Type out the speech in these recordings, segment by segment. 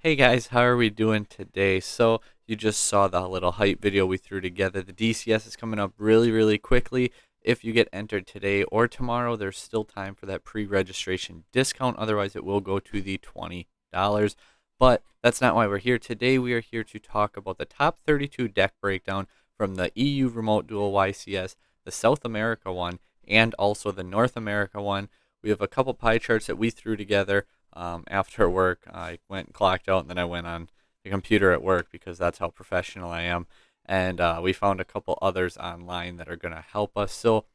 Hey guys, how are we doing today? So you just saw the little hype video we threw together. The DCS is coming up really quickly. If you get entered today or tomorrow, there's still time for that pre-registration discount. Otherwise, it will go to the $20. But that's not why we're here. Today we are here to talk about the top 32 deck breakdown from the EU Remote Duel YCS, the South America one, and also the North America one. We have a couple pie charts that we threw together after work. I went and clocked out, and then I went on the computer at work because that's how professional I am. And we found a couple others online that are going to help us. So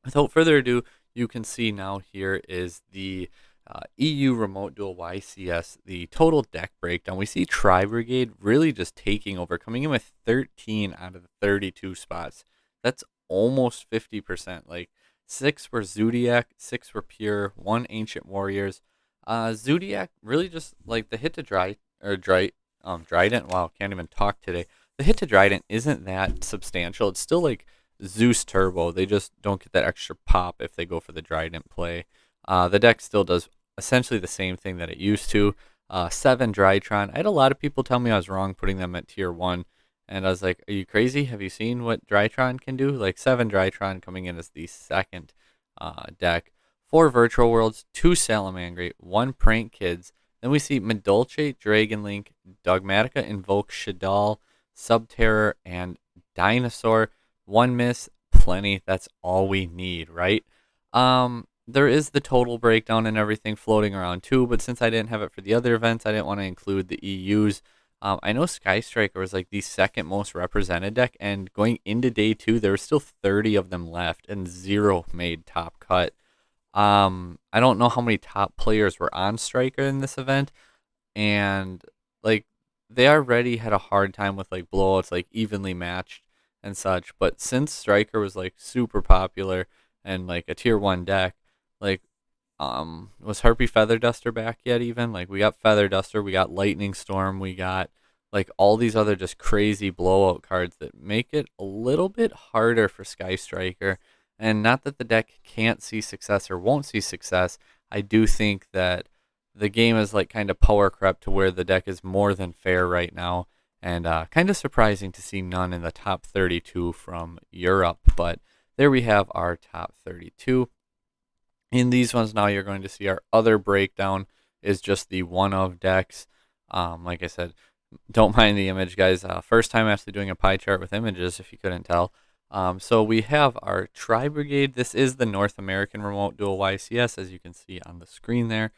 without further ado, you can see now here is the EU Remote Duel YCS, the total deck breakdown. We see Tri Brigade really just taking over, coming in with 13 out of the 32 spots. That's almost 50%. Like 6 were Zodiac, 6 were Pure, 1 Ancient Warriors. Zodiac really just like the hit to Drident. Wow, can't even talk today. The hit to Drident isn't that substantial. It's still like Zeus Turbo. They just don't get that extra pop if they go for the Trident play. The deck still does essentially the same thing that it used to. 7 Drytron. I had a lot of people tell me I was wrong putting them at tier 1. And I was like, are you crazy? Have you seen what Drytron can do? Like 7 Drytron coming in as the second deck. 4 Virtual Worlds, 2 Salamangreat, 1 Prank Kids. Then we see Medolce, Dragon Link, Dogmatica, Invoke, Shadal, Subterror, and Dinosaur. 1 miss, plenty. That's all we need, right? There is the total breakdown and everything floating around too, but since I didn't have it for the other events, I didn't want to include the EUs. I know Sky Striker was like the second most represented deck, and going into day 2, there were still 30 of them left, and 0 made top cut. I don't know how many top players were on Striker in this event, and like they already had a hard time with like blowouts, like evenly matched and such. But since Striker was like super popular and like a tier 1 deck, like was Harpy Feather Duster back yet? Even like we got Feather Duster, we got Lightning Storm, we got like all these other just crazy blowout cards that make it a little bit harder for Sky Striker. And not that the deck can't see success or won't see success. I do think that the game is like kind of power crept to where the deck is more than fair right now. And kind of surprising to see none in the top 32 from Europe. But there we have our top 32. In these ones now, you're going to see our other breakdown is just the one of decks. Like I said, don't mind the image, guys. First time actually doing a pie chart with images, if you couldn't tell. So we have our Tri Brigade. This is the North American Remote Duel YCS, as you can see on the screen there.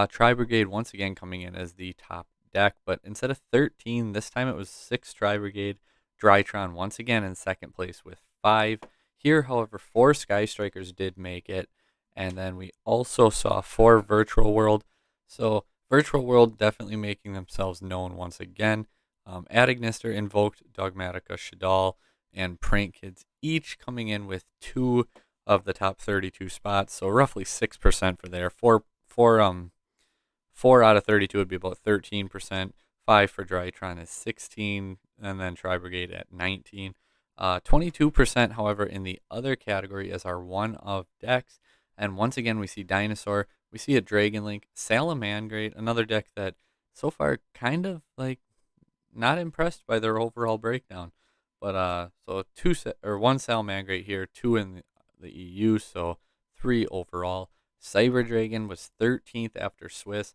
Tri Brigade once again coming in as the top deck, but instead of 13, this time it was 6 Tri Brigade. Drytron once again in second place with 5. Here, however, 4 Sky Strikers did make it, and then we also saw 4 Virtual World. So Virtual World definitely making themselves known once again. Adignister, Invoked, Dogmatica, Shadal, and Prank Kids each coming in with 2 of the top 32 spots, so roughly 6% for there. 4 out of 32 would be about 13%. 5 for Drytron is 16, and then Tri Brigade at 19. 22%, however, in the other category is our one of decks. And once again, we see Dinosaur, we see a Dragon Link, Salamangreat, another deck that so far kind of like not impressed by their overall breakdown. But so 1 Salamangreat here, 2 in the EU, so 3 overall. Cyber Dragon was 13th after Swiss.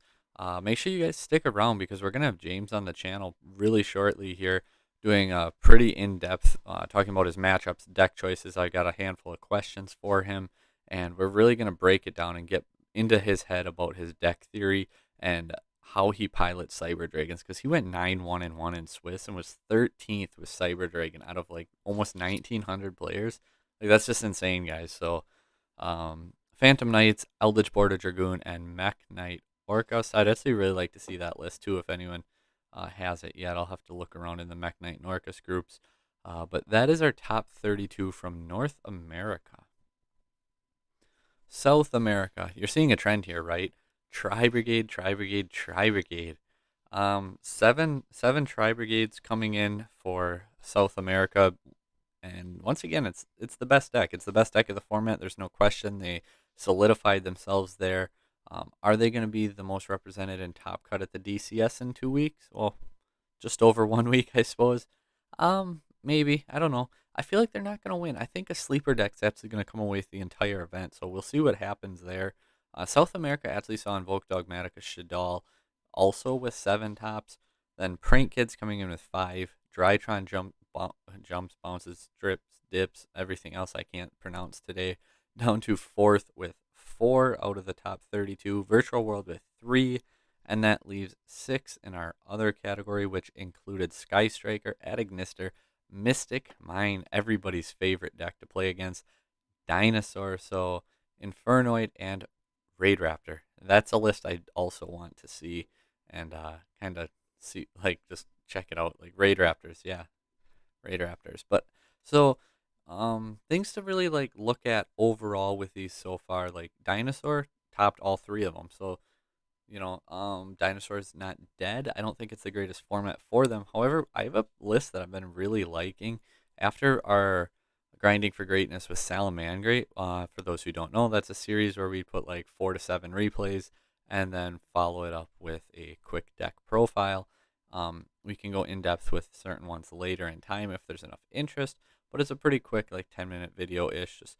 Make sure you guys stick around because we're gonna have James on the channel really shortly here, doing a pretty in-depth talking about his matchups, deck choices. I got a handful of questions for him, and we're really gonna break it down and get into his head about his deck theory and how he pilots Cyber Dragons, because he went 9-1-1 in Swiss and was 13th with Cyber Dragon out of like almost 1,900 players. Like that's just insane, guys. So, Phantom Knights, Eldritch Border Dragoon, and Mech Knight Orcus. I'd actually really like to see that list too if anyone has it yet. I'll have to look around in the Mech Knight and Orcus groups. But that is our top 32 from North America. South America. You're seeing a trend here, right? Tri Brigade, Tri Brigade, Tri Brigade. Seven Tri Brigades coming in for South America, and once again, it's the best deck. It's the best deck of the format. There's no question. They solidified themselves there. Are they going to be the most represented in Top Cut at the DCS in 2 weeks? Well, just over 1 week, I suppose. Maybe. I don't know. I feel like they're not going to win. I think a sleeper deck's actually going to come away with the entire event, so we'll see what happens there. South America actually saw Invoke Dogmatica Shadal also with 7 tops. Then Prank Kids coming in with 5. Drytron jumps, bounces, drips, dips, everything else I can't pronounce today. Down to 4th with 4 out of the top 32. Virtual World with 3. And that leaves 6 in our other category, which included Sky Striker, Adignister, Mystic Mine, everybody's favorite deck to play against, Dinosaur, so Infernoid, and Raid Raptor. That's a list I also want to see and kind of see, like, just check it out. Like Raid Raptors, yeah, Raid Raptors. But so, things to really like look at overall with these so far. Like Dinosaur topped all 3 of them, so Dinosaur's not dead. I don't think it's the greatest format for them. However, I have a list that I've been really liking after our grinding for greatness with Salamangreat. For those who don't know, that's a series where we put like 4 to 7 replays and then follow it up with a quick deck profile. We can go in depth with certain ones later in time if there's enough interest, but it's a pretty quick, like 10-minute video ish, just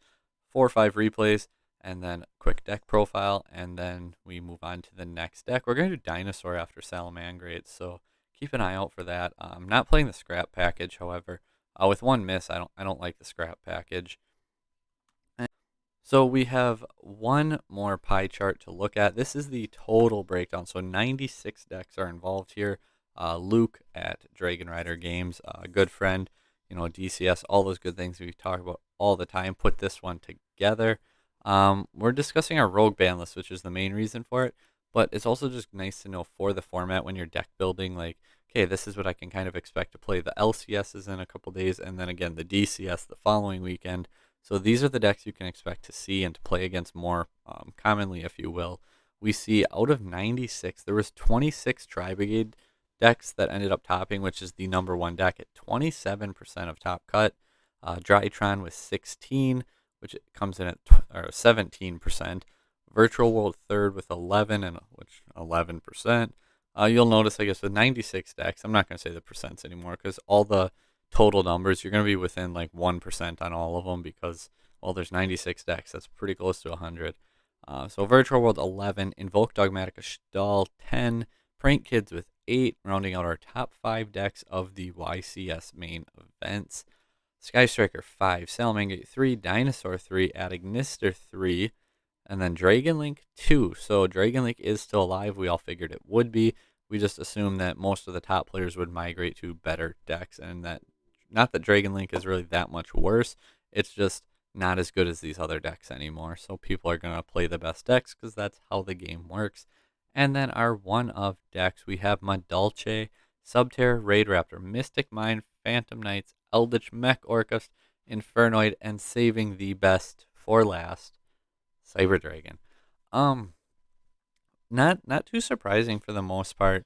4 or 5 replays and then quick deck profile, and then we move on to the next deck. We're going to do Dinosaur after Salamangreat, so keep an eye out for that. I'm not playing the scrap package, however. With one miss, I don't like the scrap package. So we have one more pie chart to look at. This is the total breakdown. So 96 decks are involved here. Luke at Dragon Rider Games, a good friend, DCS, all those good things we talk about all the time, put this one together. We're discussing our rogue ban list, which is the main reason for it, but it's also just nice to know for the format when you're deck building, like, okay, this is what I can kind of expect to play the LCSs in a couple days, and then again the DCS the following weekend. So these are the decks you can expect to see and to play against more commonly, if you will. We see out of 96, there was 26 Tri-Brigade decks that ended up topping, which is the #1 deck at 27% of top cut. Drytron with 16, which comes in at 17%. Virtual World third with 11, and which 11%. You'll notice, I guess, with 96 decks, I'm not going to say the percents anymore because all the total numbers, you're going to be within like 1% on all of them because, well, there's 96 decks. That's pretty close to 100. So Virtual World 11, Invoke Dogmatica Stall 10, Prank Kids with 8, rounding out our top 5 decks of the YCS main events. Sky Striker 5, Salamangreat 3, Dinosaur 3, Adignister 3, and then Dragon Link 2. So Dragon Link is still alive. We all figured it would be. We just assumed that most of the top players would migrate to better decks, and that not that Dragon Link is really that much worse. It's just not as good as these other decks anymore. So people are going to play the best decks because that's how the game works. And then our one of decks, we have Madolche, Subterror, Raid Raptor, Mystic Mine, Phantom Knights, Eldritch Mech Orcust, Infernoid, and saving the best for last, Cyber Dragon. Not too surprising for the most part.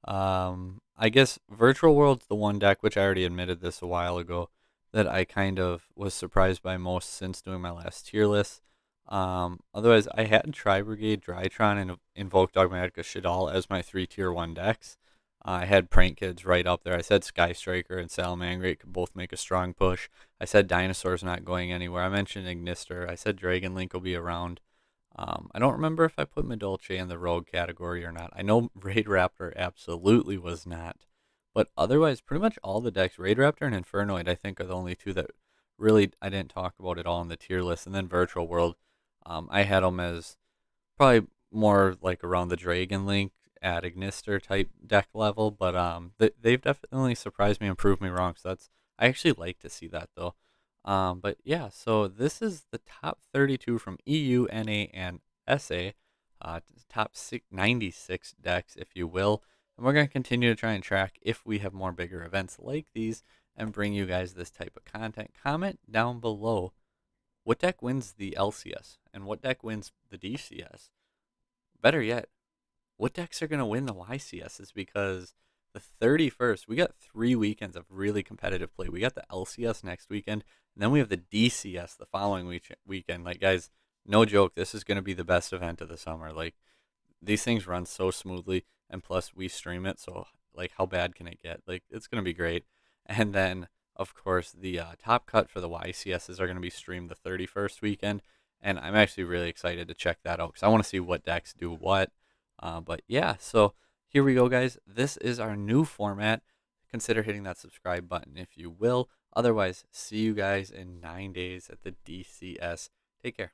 I guess Virtual World's the one deck, which I already admitted this a while ago, that I kind of was surprised by most since doing my last tier list. Otherwise, I had Tri-Brigade, Drytron, and Invoke Dogmatica Shadal as my 3 tier 1 decks. I had Prank Kids right up there. I said Sky Striker and Salamangreat could both make a strong push. I said Dinosaur's not going anywhere. I mentioned Ignister. I said Dragon Link will be around. I don't remember if I put Madolche in the Rogue category or not. I know Raid Raptor absolutely was not. But otherwise, pretty much all the decks, Raid Raptor and Infernoid, I think are the only 2 that really I didn't talk about at all on the tier list. And then Virtual World, I had them as probably more like around the Dragon Link at Ignister type deck level, but they've definitely surprised me and proved me wrong. So I actually like to see that though. But yeah, so this is the top 32 from EU, NA, and SA. Top 96 decks, if you will. And we're going to continue to try and track if we have more bigger events like these and bring you guys this type of content. Comment down below what deck wins the LCS and what deck wins the DCS. Better yet, what decks are going to win the YCSs, because the 31st, we got 3 weekends of really competitive play. We got the LCS next weekend, and then we have the DCS the following weekend. Like, guys, no joke, this is going to be the best event of the summer. Like, these things run so smoothly, and plus we stream it, so like how bad can it get? Like, it's going to be great. And then of course the top cut for the YCSs are going to be streamed the 31st weekend, and I'm actually really excited to check that out because I want to see what decks do what. But yeah, so here we go, guys. This is our new format. Consider hitting that subscribe button if you will. Otherwise, see you guys in 9 days at the DCS. Take care.